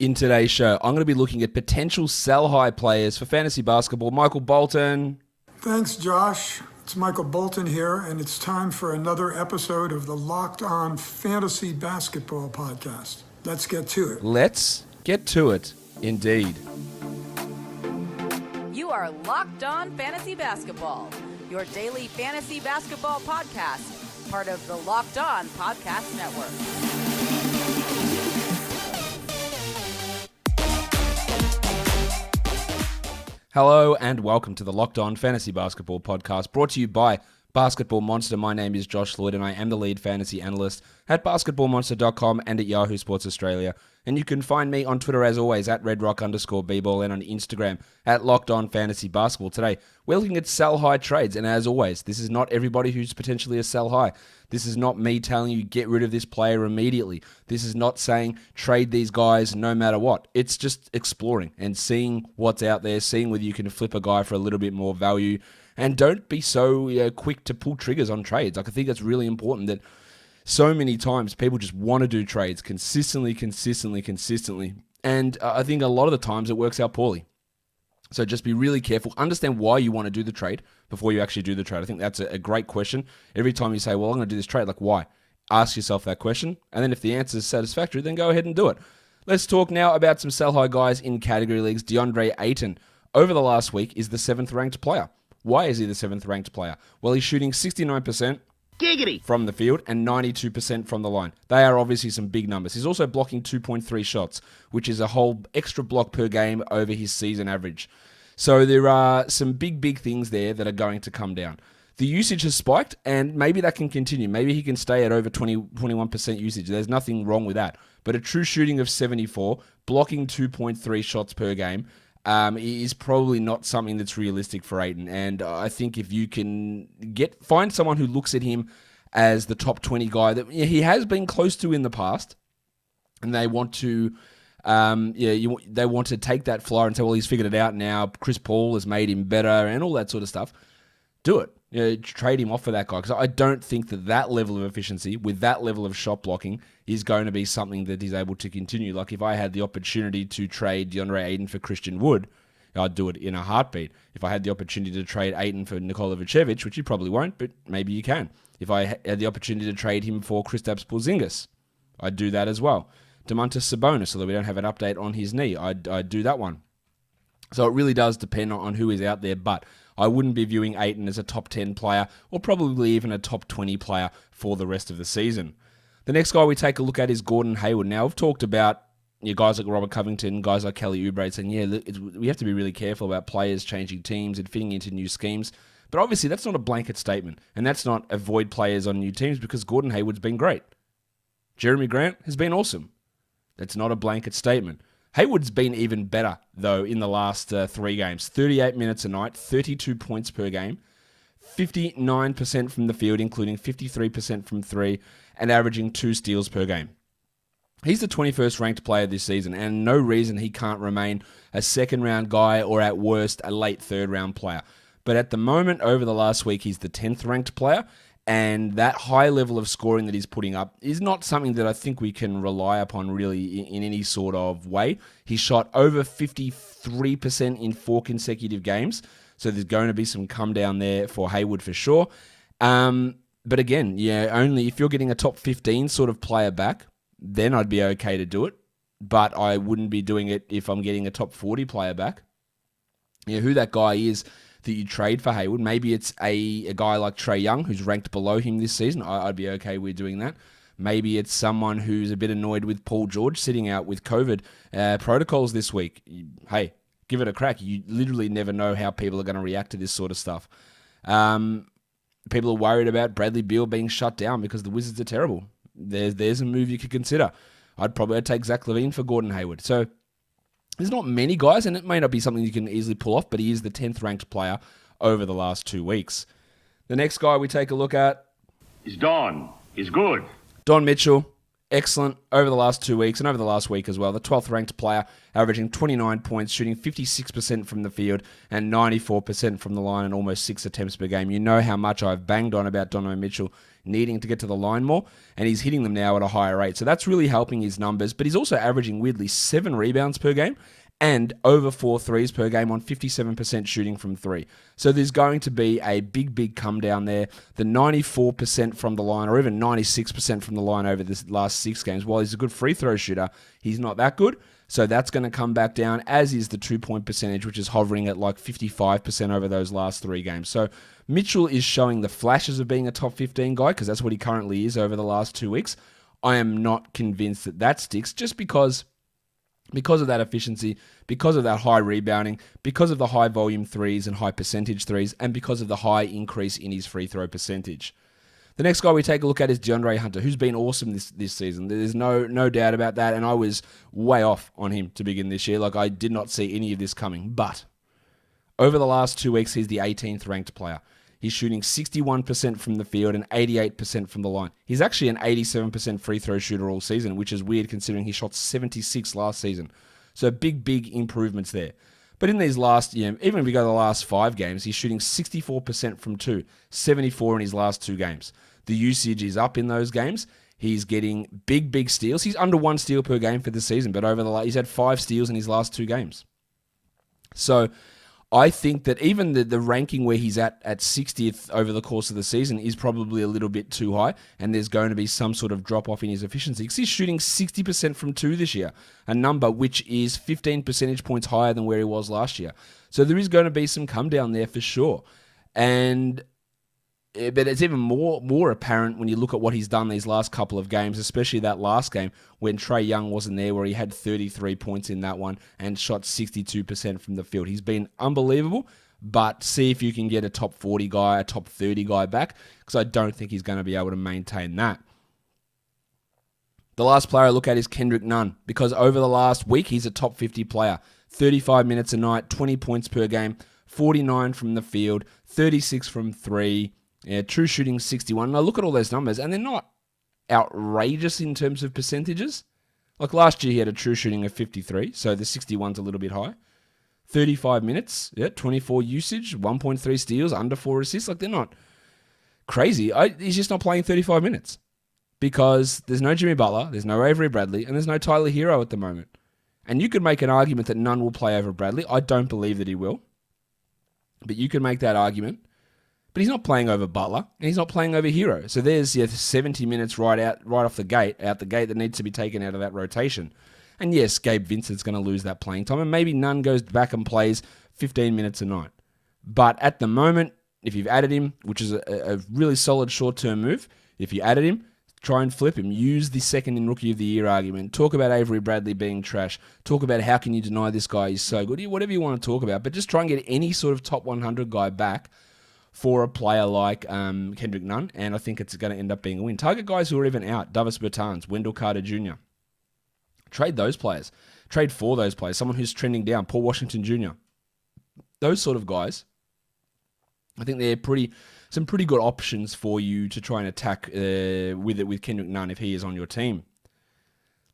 In today's show, I'm going to be looking at potential sell-high players for fantasy basketball. Michael Bolton. Thanks, Josh. It's Michael Bolton here, and it's time for another episode of the Locked On Fantasy Basketball Podcast. Let's get to it. Let's get to it, indeed. You are Locked On Fantasy Basketball, your daily fantasy basketball podcast, part of the Locked On Podcast Network. Hello and welcome to the Locked On Fantasy Basketball Podcast, brought to you by Basketball Monster. My name is Josh Lloyd and I am the lead fantasy analyst at basketballmonster.com and at Yahoo Sports Australia. And you can find me on Twitter as always at redrock_bball and on Instagram at Locked On Fantasy Basketball. Today, we're looking at sell high trades. And as always, this is not everybody who's potentially a sell high. This is not me telling you get rid of this player immediately. This is not saying trade these guys no matter what. It's just exploring and seeing what's out there, seeing whether you can flip a guy for a little bit more value. And don't be so quick to pull triggers on trades. I think that's really important that so many times people just want to do trades consistently. And I think a lot of the times it works out poorly. So just be really careful. Understand why you want to do the trade before you actually do the trade. I think that's a great question. Every time you say, well, I'm going to do this trade, like why? Ask yourself that question. And then if the answer is satisfactory, then go ahead and do it. Let's talk now about some sell-high guys in category leagues. Deandre Ayton, over the last week, is the 7th ranked player. Why is he the 7th ranked player? Well, he's shooting 69% from the field and 92% from the line. They are obviously some big numbers. He's also blocking 2.3 shots, which is a whole extra block per game over his season average. So there are some big things there that are going to come down. The usage has spiked, and maybe that can continue. Maybe he can stay at over 21% usage. There's nothing wrong with that. But a true shooting of 74, blocking 2.3 shots per game, is probably not something that's realistic for Ayton. And I think if you can find someone who looks at him as the top 20 guy that he has been close to in the past, and they want to they want to take that flyer and say, well, he's figured it out now. Chris Paul has made him better and all that sort of stuff. Do it. Trade him off for that guy, because I don't think that level of efficiency with that level of shot blocking is going to be something that he's able to continue. Like if I had the opportunity to trade Deandre Ayton for Christian Wood, I'd do it in a heartbeat. If I had the opportunity to trade Ayton for Nikola Vucevic, which you probably won't, but maybe you can. If I had the opportunity to trade him for Kristaps Porzingis, I'd do that as well. Domantas Sabonis, although we don't have an update on his knee, I'd do that one. So it really does depend on who is out there, but I wouldn't be viewing Ayton as a top 10 player or probably even a top 20 player for the rest of the season. The next guy we take a look at is Gordon Hayward. Now, I've talked about guys like Robert Covington, guys like Kelly Oubre saying, we have to be really careful about players changing teams and fitting into new schemes. But obviously, that's not a blanket statement, and that's not avoid players on new teams because Gordon Hayward's been great. Jeremy Grant has been awesome. That's not a blanket statement. Hayward's been even better, though, in the last 3 games. 38 minutes a night, 32 points per game, 59% from the field, including 53% from 3, and averaging 2 steals per game. He's the 21st ranked player this season, and no reason he can't remain a second-round guy or, at worst, a late third-round player. But at the moment, over the last week, he's the 10th ranked player, and that high level of scoring that he's putting up is not something that I think we can rely upon really in any sort of way. He shot over 53% in 4 consecutive games, so there's going to be some come down there for Hayward for sure. But again, only if you're getting a top 15 sort of player back, then I'd be okay to do it. But I wouldn't be doing it if I'm getting a top 40 player back. Who that guy is that you trade for Hayward. Maybe it's a guy like Trae Young, who's ranked below him this season. I'd be okay with doing that. Maybe it's someone who's a bit annoyed with Paul George sitting out with COVID protocols this week. Hey, give it a crack. You literally never know how people are going to react to this sort of stuff. People are worried about Bradley Beal being shut down because the Wizards are terrible. There's a move you could consider. I'd probably take Zach LaVine for Gordon Hayward. So there's not many guys, and it may not be something you can easily pull off, but he is the 10th ranked player over the last 2 weeks. The next guy we take a look at is Don. Is good. Don Mitchell. Excellent over the last 2 weeks and over the last week as well. The 12th ranked player, averaging 29 points, shooting 56% from the field and 94% from the line and almost 6 attempts per game. You know how much I've banged on about Donovan Mitchell needing to get to the line more, and he's hitting them now at a higher rate. So that's really helping his numbers, but he's also averaging, weirdly, 7 rebounds per game and over 4 threes per game on 57% shooting from 3. So there's going to be a big come down there. The 94% from the line, or even 96% from the line over this last 6 games. While he's a good free throw shooter, he's not that good. So that's going to come back down, as is the 2-point percentage, which is hovering at like 55% over those last 3 games. So Mitchell is showing the flashes of being a top 15 guy, because that's what he currently is over the last 2 weeks. I am not convinced that that sticks, just because of that efficiency, because of that high rebounding, because of the high volume threes and high percentage threes, and because of the high increase in his free throw percentage. The next guy we take a look at is Deandre Hunter, who's been awesome this season. There's no doubt about that, and I was way off on him to begin this year. Like, I did not see any of this coming. But over the last 2 weeks, he's the 18th ranked player. He's shooting 61% from the field and 88% from the line. He's actually an 87% free throw shooter all season, which is weird considering he shot 76 last season. So big improvements there. But in these last, even if we go to the last 5 games, he's shooting 64% from 2, 74 in his last 2 games. The usage is up in those games. He's getting big steals. He's under 1 steal per game for the season, but he's had 5 steals in his last 2 games. So I think that even the ranking where he's at 60th over the course of the season is probably a little bit too high, and there's going to be some sort of drop-off in his efficiency, because he's shooting 60% from 2 this year, a number which is 15 percentage points higher than where he was last year. So there is going to be some come down there for sure. But it's even more apparent when you look at what he's done these last couple of games, especially that last game when Trae Young wasn't there, where he had 33 points in that one and shot 62% from the field. He's been unbelievable, but see if you can get a top 40 guy, a top 30 guy back, because I don't think he's going to be able to maintain that. The last player I look at is Kendrick Nunn, because over the last week, he's a top 50 player. 35 minutes a night, 20 points per game, 49 from the field, 36 from 3, true shooting 61. And I look at all those numbers, and they're not outrageous in terms of percentages. Like last year, he had a true shooting of 53, so the 61's a little bit high. 35 minutes, 24 usage, 1.3 steals, under 4 assists. Like, they're not crazy. He's just not playing 35 minutes because there's no Jimmy Butler, there's no Avery Bradley, and there's no Tyler Hero at the moment. And you could make an argument that Nunn will play over Bradley. I don't believe that he will, but you could make that argument. But he's not playing over Butler, and he's not playing over Hero. So there's 70 minutes right off the gate, that needs to be taken out of that rotation. And yes, Gabe Vincent's going to lose that playing time, and maybe Nunn goes back and plays 15 minutes a night. But at the moment, if you've added him, which is a really solid short-term move, if you added him, try and flip him. Use the second in Rookie of the Year argument. Talk about Avery Bradley being trash. Talk about how can you deny this guy is so good. Whatever you want to talk about, but just try and get any sort of top 100 guy back for a player like Kendrick Nunn, and I think it's going to end up being a win. Target guys who are even out. Davis Bertans, Wendell Carter Jr. Trade those players. Trade for those players. Someone who's trending down. Paul Washington Jr. Those sort of guys. I think they're some pretty good options for you to try and attack with Kendrick Nunn if he is on your team.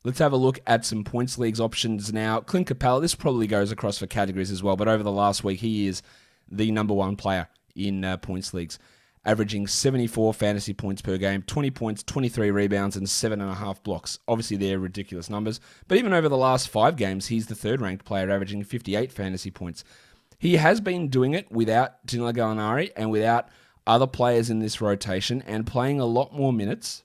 Let's have a look at some points leagues options now. Clint Capella, this probably goes across for categories as well, but over the last week, he is the number 1 player in points leagues, averaging 74 fantasy points per game, 20 points, 23 rebounds, and 7.5 blocks. Obviously, they're ridiculous numbers, but even over the last 5 games, he's the 3rd-ranked player, averaging 58 fantasy points. He has been doing it without Danilo Gallinari and without other players in this rotation, and playing a lot more minutes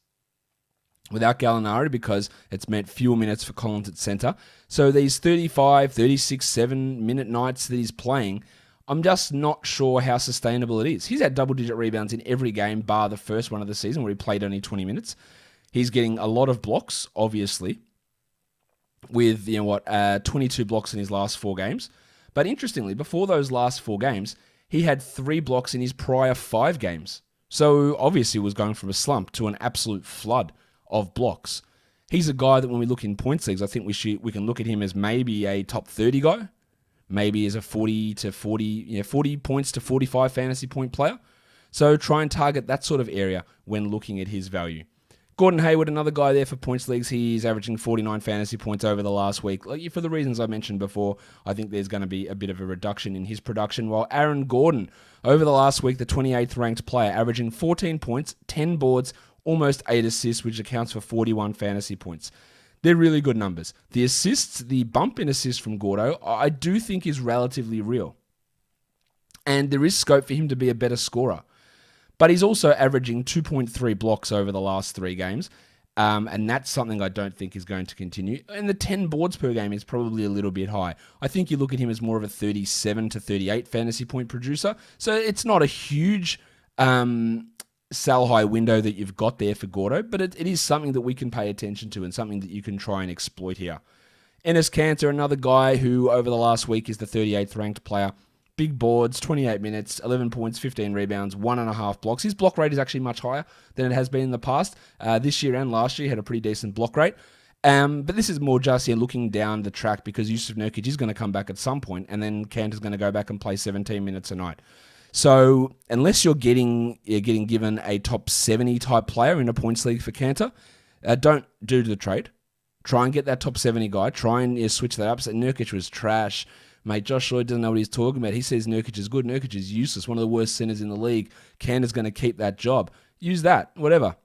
without Gallinari because it's meant fewer minutes for Collins at center. So these 35, 36, 7-minute nights that he's playing, I'm just not sure how sustainable it is. He's had double-digit rebounds in every game, bar the first one of the season where he played only 20 minutes. He's getting a lot of blocks, obviously, with 22 blocks in his last 4 games. But interestingly, before those last 4 games, he had 3 blocks in his prior 5 games. So obviously was going from a slump to an absolute flood of blocks. He's a guy that when we look in points leagues, I think we can look at him as maybe a top 30 guy. Maybe as a 40 points to 45 fantasy point player. So try and target that sort of area when looking at his value. Gordon Hayward, another guy there for points leagues. He's averaging 49 fantasy points over the last week. For the reasons I mentioned before, I think there's going to be a bit of a reduction in his production. While Aaron Gordon, over the last week, the 28th ranked player, averaging 14 points, 10 boards, almost 8 assists, which accounts for 41 fantasy points. They're really good numbers. The assists, the bump in assists from Gordo, I do think is relatively real. And there is scope for him to be a better scorer. But he's also averaging 2.3 blocks over the last 3 games. And that's something I don't think is going to continue. And the 10 boards per game is probably a little bit high. I think you look at him as more of a 37 to 38 fantasy point producer. So it's not a huge sell high window that you've got there for Gordo, but it is something that we can pay attention to and something that you can try and exploit here. Enes Kanter, another guy who over the last week is the 38th ranked player. Big boards, 28 minutes, 11 points, 15 rebounds, 1.5 blocks. His block rate is actually much higher than it has been in the past. This year and last year, he had a pretty decent block rate. But this is more just here looking down the track because Jusuf Nurkic is going to come back at some point, and then Kanter's going to go back and play 17 minutes a night. So unless you're getting given a top 70 type player in a points league for Kanter, don't do the trade. Try and get that top 70 guy. Try and switch that up. So Nurkic was trash. Mate, Josh Lloyd doesn't know what he's talking about. He says Nurkic is good. Nurkic is useless. One of the worst centers in the league. Kanter's going to keep that job. Use that, whatever.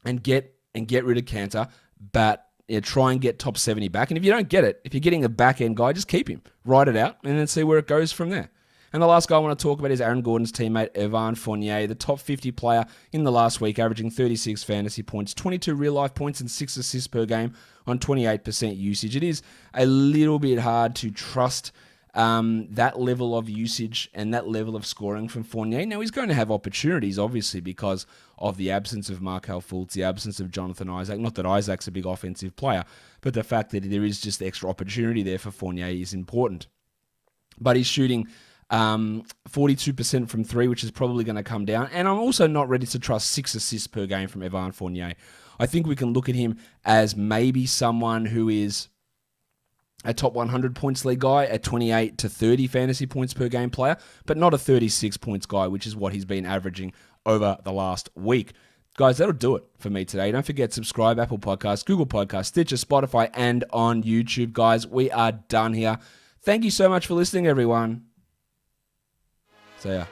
And get rid of Kanter. But try and get top 70 back. And if you don't get it, if you're getting a back-end guy, just keep him. Write it out and then see where it goes from there. And the last guy I want to talk about is Aaron Gordon's teammate, Evan Fournier, the top 50 player in the last week, averaging 36 fantasy points, 22 real-life points, and 6 assists per game on 28% usage. It is a little bit hard to trust that level of usage and that level of scoring from Fournier. Now, he's going to have opportunities, obviously, because of the absence of Markelle Fultz, the absence of Jonathan Isaac. Not that Isaac's a big offensive player, but the fact that there is just extra opportunity there for Fournier is important. But he's shooting 42% from 3, which is probably going to come down. And I'm also not ready to trust 6 assists per game from Evan Fournier. I think we can look at him as maybe someone who is a top 100 points league guy, a 28 to 30 fantasy points per game player, but not a 36 points guy, which is what he's been averaging over the last week. Guys, that'll do it for me today. Don't forget, subscribe, Apple Podcasts, Google Podcasts, Stitcher, Spotify, and on YouTube. Guys, we are done here. Thank you so much for listening, everyone. So yeah.